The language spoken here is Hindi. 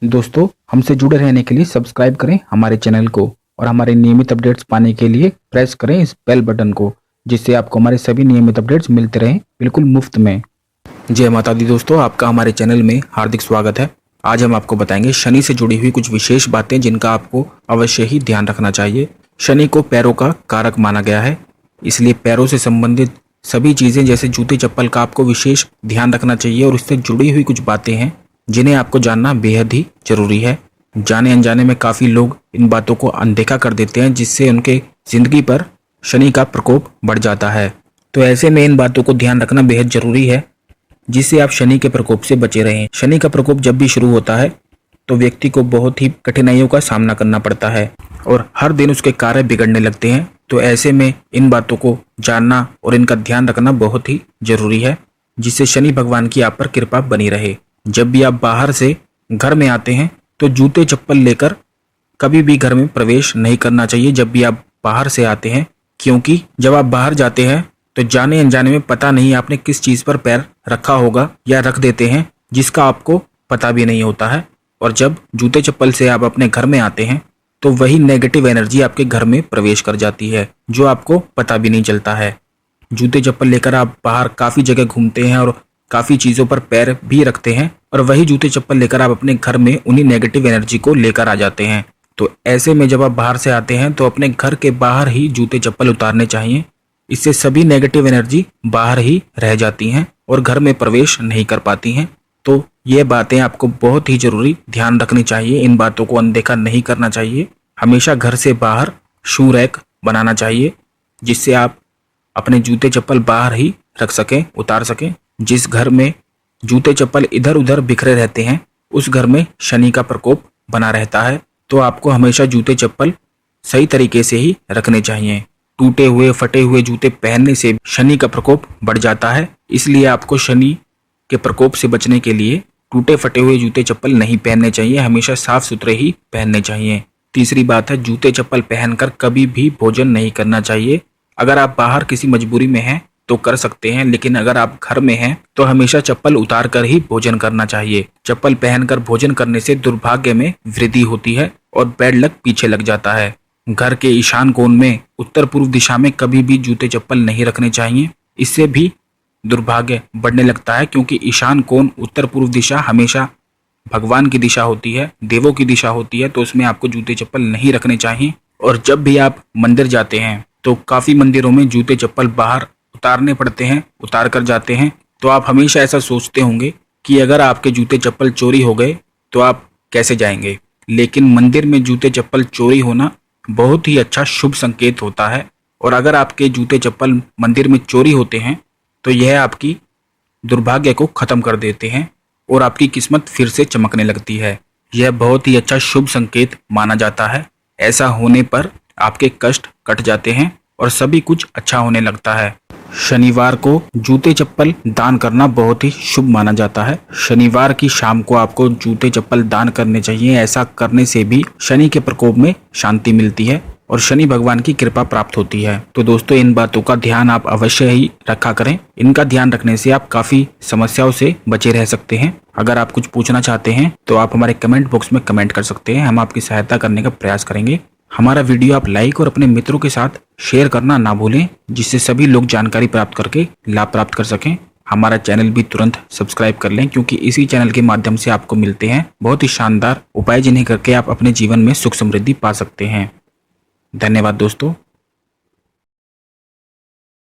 दोस्तों, हमसे जुड़े रहने के लिए सब्सक्राइब करें हमारे चैनल को और हमारे नियमित अपडेट्स पाने के लिए प्रेस करें इस बेल बटन को, जिससे आपको हमारे सभी नियमित अपडेट्स मिलते रहें बिल्कुल मुफ्त में। जय माता दी दोस्तों, आपका हमारे चैनल में हार्दिक स्वागत है। आज हम आपको बताएंगे शनि से जुड़ी हुई कुछ विशेष बातें जिनका आपको अवश्य ही ध्यान रखना चाहिए। शनि को पैरों का कारक माना गया है, इसलिए पैरों से संबंधित सभी चीजें जैसे जूते चप्पल का आपको विशेष ध्यान रखना चाहिए और इससे जुड़ी हुई कुछ बातें हैं जिन्हें आपको जानना बेहद ही जरूरी है। जाने अनजाने में काफी लोग इन बातों को अनदेखा कर देते हैं, जिससे उनके जिंदगी पर शनि का प्रकोप बढ़ जाता है। तो ऐसे में इन बातों को ध्यान रखना बेहद जरूरी है, जिससे आप शनि के प्रकोप से बचे रहें। शनि का प्रकोप जब भी शुरू होता है तो व्यक्ति को बहुत ही कठिनाइयों का सामना करना पड़ता है और हर दिन उसके कार्य बिगड़ने लगते हैं। तो ऐसे में इन बातों को जानना और इनका ध्यान रखना बहुत ही जरूरी है, जिससे शनि भगवान की आप पर कृपा बनी रहे। जब भी आप बाहर से घर में आते हैं तो जूते चप्पल लेकर कभी भी घर में प्रवेश नहीं करना चाहिए जब भी आप बाहर से आते हैं, क्योंकि जब आप बाहर जाते हैं तो जाने अनजाने में पता नहीं आपने किस चीज पर पैर रखा होगा या रख देते हैं, जिसका आपको पता भी नहीं होता है। और जब जूते चप्पल से आप अपने घर में आते हैं तो वही नेगेटिव एनर्जी आपके घर में प्रवेश कर जाती है, जो आपको पता भी नहीं चलता है। जूते चप्पल लेकर आप बाहर काफी जगह घूमते हैं और काफी चीजों पर पैर भी रखते हैं और वही जूते चप्पल लेकर आप अपने घर में उन्हीं नेगेटिव एनर्जी को लेकर आ जाते हैं। तो ऐसे में जब आप बाहर से आते हैं तो अपने घर के बाहर ही जूते चप्पल उतारने चाहिए। इससे सभी नेगेटिव एनर्जी बाहर ही रह जाती हैं और घर में प्रवेश नहीं कर पाती हैं। तो ये बातें आपको बहुत ही जरूरी ध्यान रखनी चाहिए, इन बातों को अनदेखा नहीं करना चाहिए। हमेशा घर से बाहर शू रैक बनाना चाहिए, जिससे आप अपने जूते चप्पल बाहर ही रख सकें, उतार सकें। जिस घर में जूते चप्पल इधर उधर बिखरे रहते हैं उस घर में शनि का प्रकोप बना रहता है। तो आपको हमेशा जूते चप्पल सही तरीके से ही रखने चाहिए। टूटे हुए फटे हुए जूते पहनने से शनि का प्रकोप बढ़ जाता है, इसलिए आपको शनि के प्रकोप से बचने के लिए टूटे फटे हुए जूते चप्पल नहीं पहनने चाहिए, हमेशा साफ सुथरे ही पहनने चाहिए। तीसरी बात है, जूते चप्पल पहनकर कभी भी भोजन नहीं करना चाहिए। अगर आप बाहर किसी मजबूरी में हैं तो कर सकते हैं, लेकिन अगर आप घर में हैं तो हमेशा चप्पल उतार कर ही भोजन करना चाहिए। चप्पल पहनकर भोजन करने से दुर्भाग्य में वृद्धि होती है और बैड लक पीछे लग जाता है। घर के ईशान कोण में उत्तर पूर्व दिशा में कभी भी जूते चप्पल नहीं रखने चाहिए, इससे भी दुर्भाग्य बढ़ने लगता है, क्योंकि ईशान कोण उत्तर पूर्व दिशा हमेशा भगवान की दिशा होती है, देवों की दिशा होती है। तो उसमें आपको जूते चप्पल नहीं रखने चाहिए। और जब भी आप मंदिर जाते हैं तो काफी मंदिरों में जूते चप्पल बाहर उतारने पड़ते हैं, उतार कर जाते हैं। तो आप हमेशा ऐसा सोचते होंगे कि अगर आपके जूते चप्पल चोरी हो गए तो आप कैसे जाएंगे, लेकिन मंदिर में जूते चप्पल चोरी होना बहुत ही अच्छा शुभ संकेत होता है। और अगर आपके जूते चप्पल मंदिर में चोरी होते हैं तो यह आपकी दुर्भाग्य को खत्म कर देते हैं और आपकी किस्मत फिर से चमकने लगती है। यह बहुत ही अच्छा शुभ संकेत माना जाता है। ऐसा होने पर आपके कष्ट कट जाते हैं और सभी कुछ अच्छा होने लगता है। शनिवार को जूते चप्पल दान करना बहुत ही शुभ माना जाता है। शनिवार की शाम को आपको जूते चप्पल दान करने चाहिए। ऐसा करने से भी शनि के प्रकोप में शांति मिलती है और शनि भगवान की कृपा प्राप्त होती है। तो दोस्तों, इन बातों का ध्यान आप अवश्य ही रखा करें। इनका ध्यान रखने से आप काफी समस्याओं से बचे रह सकते हैं। अगर आप कुछ पूछना चाहते हैं तो आप हमारे कमेंट बॉक्स में कमेंट कर सकते हैं, हम आपकी सहायता करने का प्रयास करेंगे। हमारा वीडियो आप लाइक और अपने मित्रों के साथ शेयर करना ना भूलें, जिससे सभी लोग जानकारी प्राप्त करके लाभ प्राप्त कर सकें। हमारा चैनल भी तुरंत सब्सक्राइब कर लें, क्योंकि इसी चैनल के माध्यम से आपको मिलते हैं बहुत ही शानदार उपाय, जिन्हें करके आप अपने जीवन में सुख समृद्धि पा सकते हैं। धन्यवाद दोस्तों।